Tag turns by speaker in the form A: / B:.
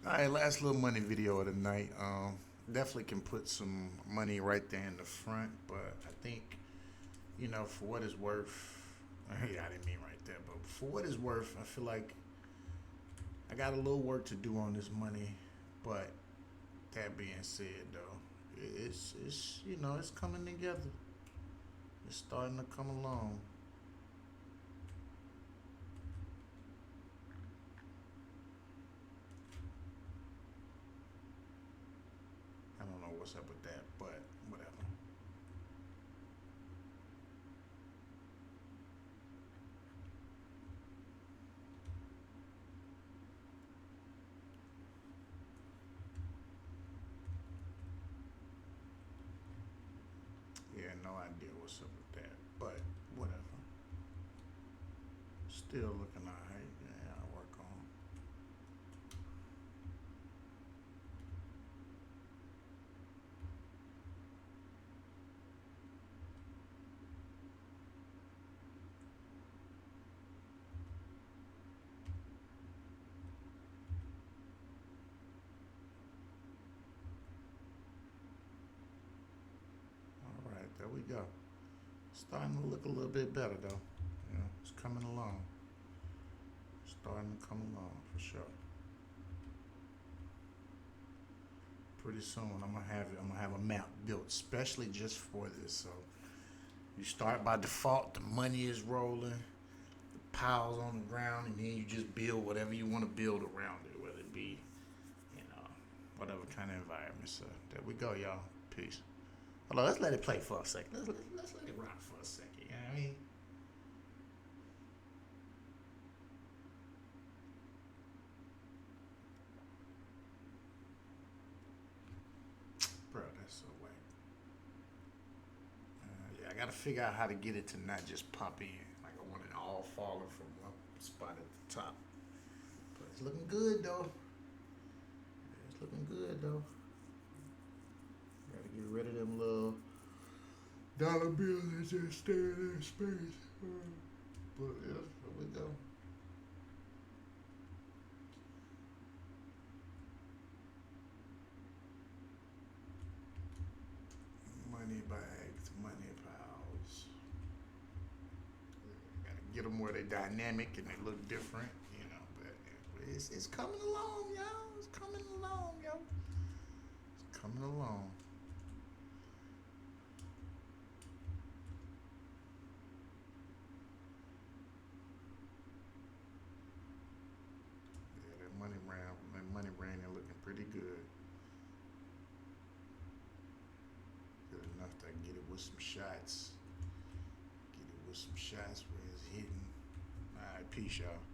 A: All right, last little money video of the night. Definitely can put some money right there in the front, but I think, for what it's worth, yeah, I didn't mean right there, but for what it's worth, I feel like I got a little work to do on this money. But that being said, though, it's coming together. It's starting to come along. I don't know what's up with that, but whatever. Yeah, no idea what's up with that, but whatever. Still looking alright. Yeah, I'll work on. All right, there we go. Starting to look a little bit better though. It's coming along. Starting to come along for sure. Pretty soon I'm gonna have a map built especially just for this. So you start by default, the money is rolling, the piles on the ground, and then you just build whatever you want to build around it, whether it be, you know, whatever kind of environment. So there we go, y'all. Peace. Hold on, let's let it play for a second. Let's let it rock for a second. You know what I mean? Bro, that's so whack. Yeah, I gotta figure out how to get it to not just pop in. Like I want it all falling from one spot at the top. But it's looking good though. It's looking good though. Gotta get rid of them little dollar bills that just stay in their space. But yeah, here we go. Money bags, money piles. Gotta get them where they're dynamic and they look different, But it's coming along, y'all. It's coming along, yo. It's coming along. Yeah, that money ran, they're looking pretty good. Good enough to get it with some shots. Get it with some shots where it's hitting. All right, peace, y'all.